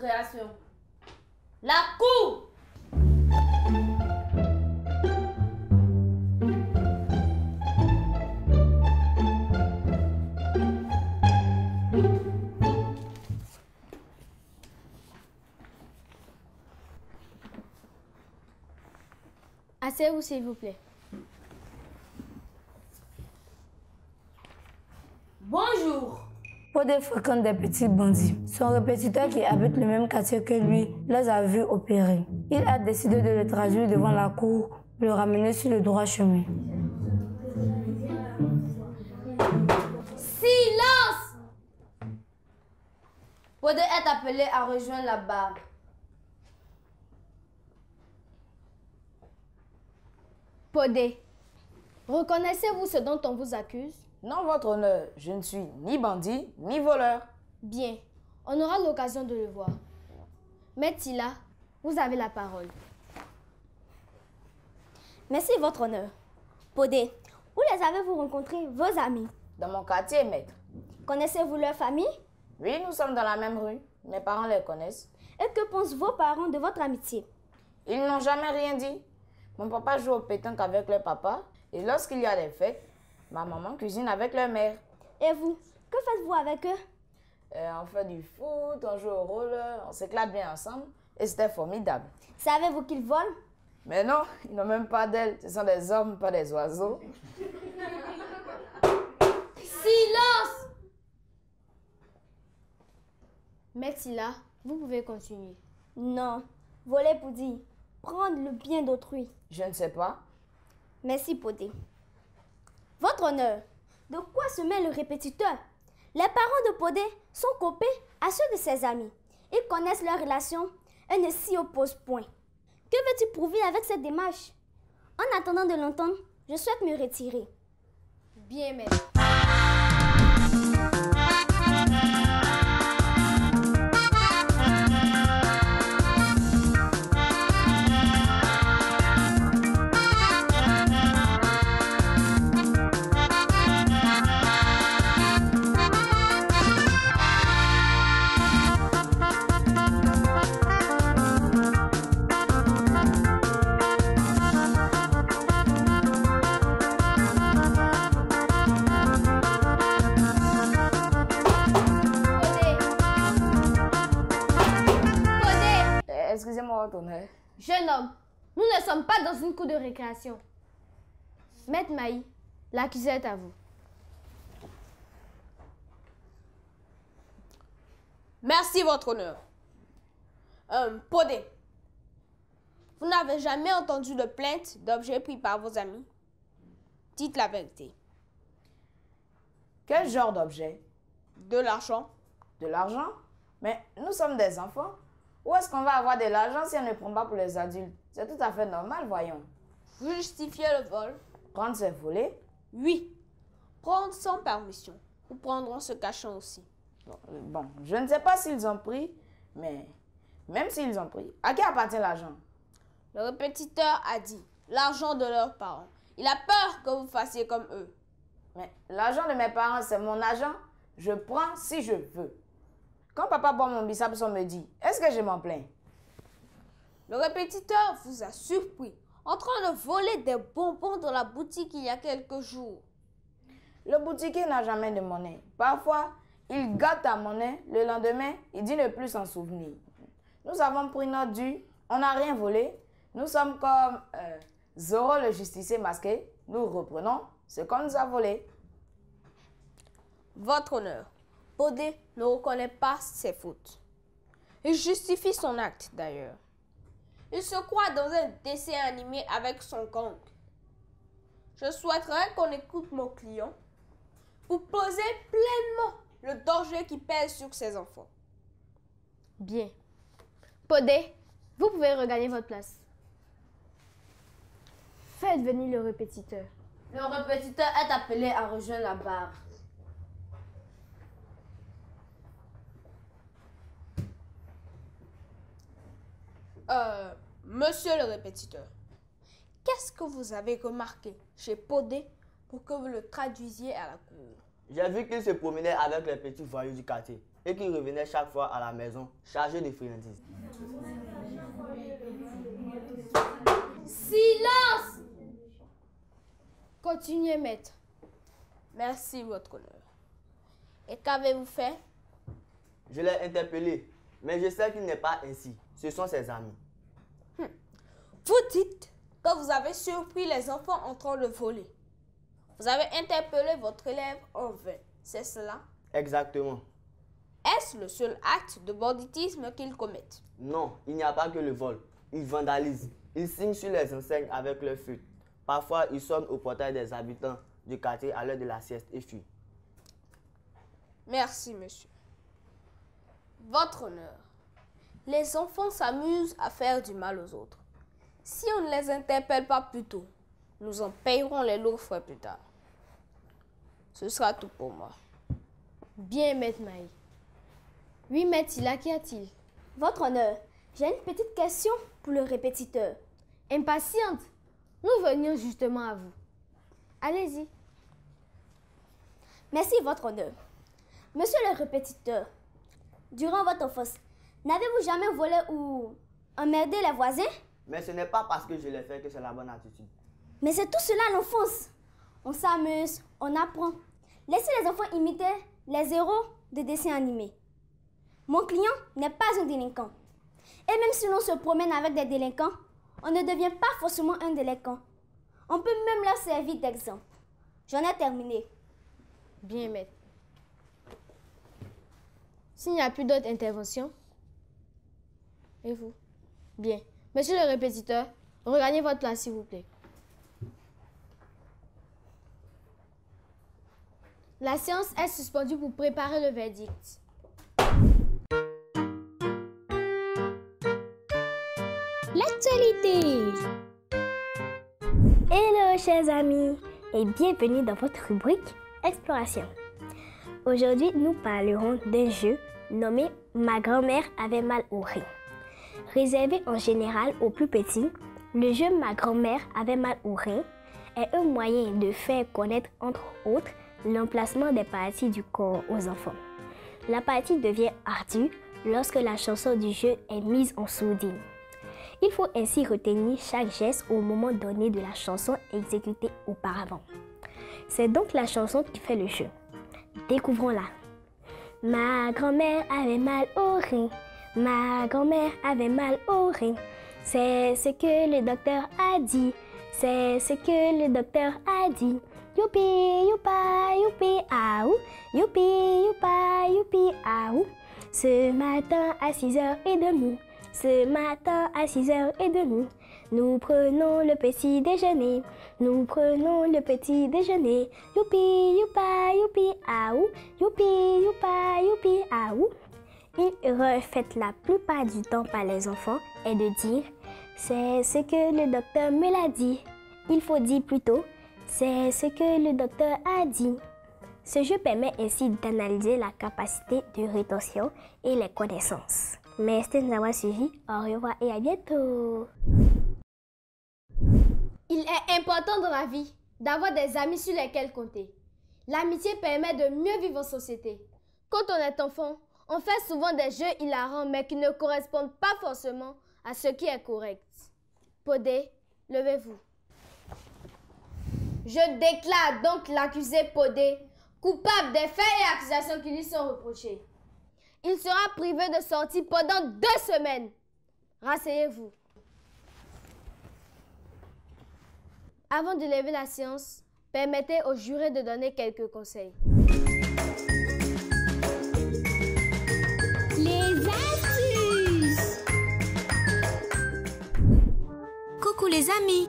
récréation. La cour! Asseyez-vous s'il vous plaît. Bonjour. Podé fréquente des petits bandits. Son répétiteur qui habite le même quartier que lui les a vus opérer. Il a décidé de le traduire devant la cour pour le ramener sur le droit chemin. Silence! Podé est appelé à rejoindre la barre. Podé, reconnaissez-vous ce dont on vous accuse? Non, votre honneur, je ne suis ni bandit, ni voleur. Bien, on aura l'occasion de le voir. Maître Tila, vous avez la parole. Merci, votre honneur. Podé, où les avez-vous rencontrés, vos amis? Dans mon quartier, maître. Connaissez-vous leur famille? Oui, nous sommes dans la même rue. Mes parents les connaissent. Et que pensent vos parents de votre amitié? Ils n'ont jamais rien dit. Mon papa joue au pétanque avec leur papa. Et lorsqu'il y a des fêtes, ma maman cuisine avec leur mère. Et vous, que faites-vous avec eux? On fait du foot, on joue au roller, on s'éclate bien ensemble. Et c'était formidable. Savez-vous qu'ils volent? Mais non, ils n'ont même pas d'ailes. Ce sont des hommes, pas des oiseaux. Silence! Maître Tila, vous pouvez continuer. Non, voler pour dire prendre le bien d'autrui. Je ne sais pas. Merci, Podé. Votre honneur, de quoi se met le répétiteur? Les parents de Podé sont copains à ceux de ses amis. Ils connaissent leur relation et ne s'y opposent point. Que veux-tu prouver avec cette démarche? En attendant de l'entendre, je souhaite me retirer. Bien, maître. Excusez-moi, votre honneur. Jeune homme, nous ne sommes pas dans une cour de récréation. Maître Maï, l'accusé est à vous. Merci, votre honneur. Podé, vous n'avez jamais entendu de plainte d'objets pris par vos amis? Dites la vérité. Quel genre d'objet? De l'argent? De l'argent? Mais nous sommes des enfants. Où est-ce qu'on va avoir de l'argent si on ne prend pas pour les adultes? C'est tout à fait normal, voyons. Vous justifiez le vol? Prendre, c'est voler? Oui. Prendre sans permission. Ou prendre en se cachant aussi. Bon, je ne sais pas s'ils ont pris, mais même s'ils ont pris, à qui appartient l'argent? Le répétiteur a dit l'argent de leurs parents. Il a peur que vous fassiez comme eux. Mais l'argent de mes parents, c'est mon argent. Je prends si je veux. Quand papa boit mon bissap, on me dit, est-ce que je m'en plains? Le répétiteur vous a surpris en train de voler des bonbons dans la boutique il y a quelques jours. Le boutiquier n'a jamais de monnaie. Parfois, il gâte ta monnaie. Le lendemain, il dit ne plus s'en souvenir. Nous avons pris notre dû. On n'a rien volé. Nous sommes comme Zoro le justicier masqué. Nous reprenons ce qu'on nous a volé. Votre honneur, Podé ne reconnaît pas ses fautes. Il justifie son acte d'ailleurs. Il se croit dans un dessin animé avec son gang. Je souhaiterais qu'on écoute mon client pour poser pleinement le danger qui pèse sur ses enfants. Bien. Podé, vous pouvez regagner votre place. Faites venir le répétiteur. Le répétiteur est appelé à rejoindre la barre. Monsieur le répétiteur, qu'est-ce que vous avez remarqué chez Podé pour que vous le traduisiez à la cour? J'ai vu qu'il se promenait avec les petits voyous du quartier. et qui revenait chaque fois à la maison chargé de friandises. Silence! Continuez, maître. Merci, votre honneur. Et qu'avez-vous fait? Je l'ai interpellé, mais je sais qu'il n'est pas ainsi. Ce sont ses amis. Vous dites que vous avez surpris les enfants en train de voler. Vous avez interpellé votre élève en vain, c'est cela? Exactement. Est-ce le seul acte de banditisme qu'ils commettent? Non, il n'y a pas que le vol. Ils vandalisent. Ils signent sur les enseignes avec leur feu. Parfois, ils sonnent au portail des habitants du quartier à l'heure de la sieste et fuient. Merci, monsieur. Votre honneur, les enfants s'amusent à faire du mal aux autres. Si on ne les interpelle pas plus tôt, nous en payerons les lourds frais plus tard. Ce sera tout pour moi. Bien, maître Maï. Oui, maître Silla, qu'y a-t-il? Votre honneur, j'ai une petite question pour le répétiteur. Impatiente, nous venions justement à vous. Allez-y. Merci, votre honneur. Monsieur le répétiteur, durant votre enfance, n'avez-vous jamais volé ou emmerdé les voisins? Mais ce n'est pas parce que je l'ai fait que c'est la bonne attitude. Mais c'est tout cela l'enfance. On s'amuse, on apprend. Laissez les enfants imiter les héros de dessins animés. Mon client n'est pas un délinquant. Et même si l'on se promène avec des délinquants, on ne devient pas forcément un délinquant. On peut même leur servir d'exemple. J'en ai terminé. Bien, maître. S'il n'y a plus d'autres interventions, et vous? Bien. Monsieur le répétiteur, regagnez votre place, s'il vous plaît. La séance est suspendue pour préparer le verdict. L'actualité. Hello chers amis et bienvenue dans votre rubrique Exploration. Aujourd'hui, nous parlerons d'un jeu nommé Ma grand-mère avait mal au rein. Réservé en général aux plus petits, le jeu Ma grand-mère avait mal au rein est un moyen de faire connaître entre autres l'emplacement des parties du corps aux enfants. La partie devient ardue lorsque la chanson du jeu est mise en sourdine. Il faut ainsi retenir chaque geste au moment donné de la chanson exécutée auparavant. C'est donc la chanson qui fait le jeu. Découvrons-la. Ma grand-mère avait mal au rein. Ma grand-mère avait mal au rein. C'est ce que le docteur a dit. C'est ce que le docteur a dit. Youpi, youpa, youpi, aou. Youpi, youpa, youpi, aou. Ce matin à 6h30. Ce matin à 6h30, nous prenons le petit déjeuner. Nous prenons le petit déjeuner. Youpi, youpa, youpi, aou. Youpi, youpa, youpi, aou. Une erreur faite la plupart du temps par les enfants est de dire « c'est ce que le docteur me l'a dit ». Il faut dire plutôt « c'est ce que le docteur a dit ». Ce jeu permet ainsi d'analyser la capacité de rétention et les connaissances. Merci de nous avoir suivis. Au revoir et à bientôt. Il est important dans la vie d'avoir des amis sur lesquels compter. L'amitié permet de mieux vivre en société. Quand on est enfant, on fait souvent des jeux hilarants mais qui ne correspondent pas forcément à ce qui est correct. Podé, levez-vous. Je déclare donc l'accusé Podé coupable des faits et accusations qui lui sont reprochés. Il sera privé de sortie pendant 2 semaines. Rasseyez-vous. Avant de lever la séance, permettez aux jurés de donner quelques conseils. Les astuces. Coucou les amis.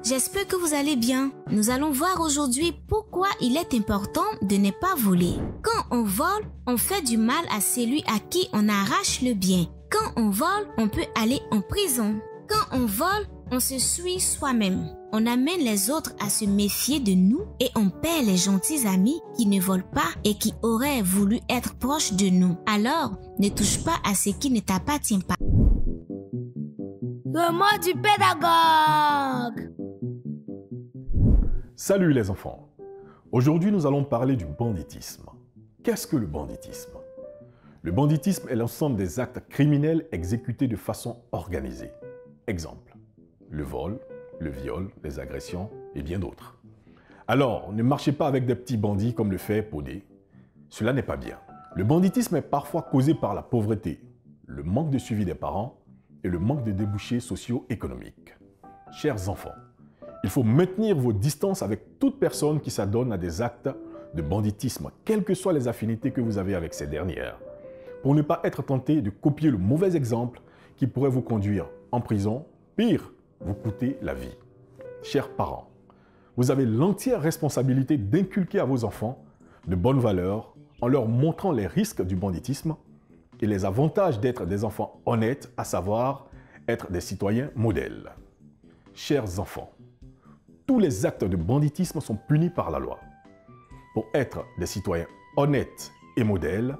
J'espère que vous allez bien. Nous allons voir aujourd'hui pourquoi il est important de ne pas voler. Quand on vole, on fait du mal à celui à qui on arrache le bien. Quand on vole, on peut aller en prison. Quand on vole, on se suit soi-même. On amène les autres à se méfier de nous et on perd les gentils amis qui ne volent pas et qui auraient voulu être proches de nous. Alors, ne touche pas à ce qui ne t'appartient pas. Le mot du pédagogue. Salut les enfants! Aujourd'hui, nous allons parler du banditisme. Qu'est-ce que le banditisme? Le banditisme est l'ensemble des actes criminels exécutés de façon organisée. Exemple, le vol, le viol, les agressions et bien d'autres. Alors, ne marchez pas avec des petits bandits comme le fait Podé. Cela n'est pas bien. Le banditisme est parfois causé par la pauvreté, le manque de suivi des parents et le manque de débouchés socio-économiques. Chers enfants, il faut maintenir vos distances avec toute personne qui s'adonne à des actes de banditisme, quelles que soient les affinités que vous avez avec ces dernières, pour ne pas être tenté de copier le mauvais exemple qui pourrait vous conduire en prison, pire, vous coûter la vie. Chers parents, vous avez l'entière responsabilité d'inculquer à vos enfants de bonnes valeurs en leur montrant les risques du banditisme et les avantages d'être des enfants honnêtes, à savoir être des citoyens modèles. Chers enfants, tous les actes de banditisme sont punis par la loi. Pour être des citoyens honnêtes et modèles,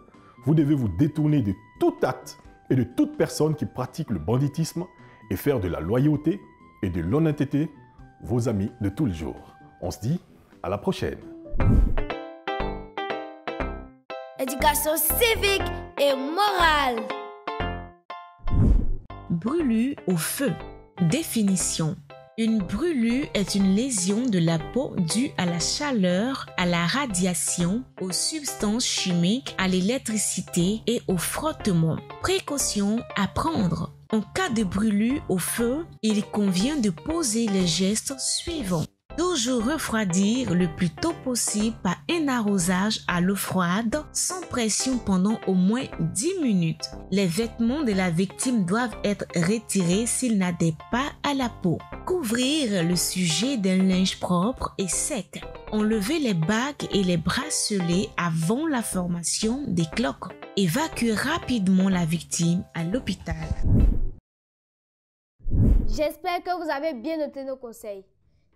vous devez vous détourner de tout acte et de toute personne qui pratique le banditisme et faire de la loyauté et de l'honnêteté vos amis de tous les jours. On se dit à la prochaine. Éducation civique et morale. Brûlure au feu. Définition. Une brûlure est une lésion de la peau due à la chaleur, à la radiation, aux substances chimiques, à l'électricité et au frottement. Précaution à prendre. En cas de brûlure au feu, il convient de poser les gestes suivants. Toujours refroidir le plus tôt possible par un arrosage à l'eau froide sans pression pendant au moins 10 minutes. Les vêtements de la victime doivent être retirés s'il n'adhère pas à la peau. Couvrir le sujet d'un linge propre et sec. Enlever les bagues et les bracelets avant la formation des cloques. Évacuer rapidement la victime à l'hôpital. J'espère que vous avez bien noté nos conseils.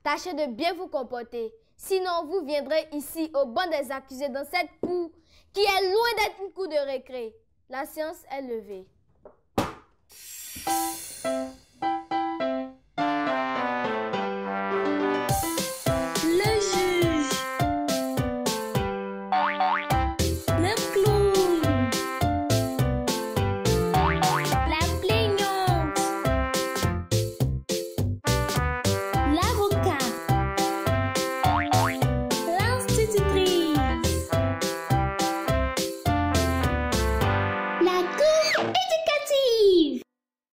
Tâchez de bien vous comporter, sinon vous viendrez ici au banc des accusés dans cette cour qui est loin d'être une cour de récré. La séance est levée.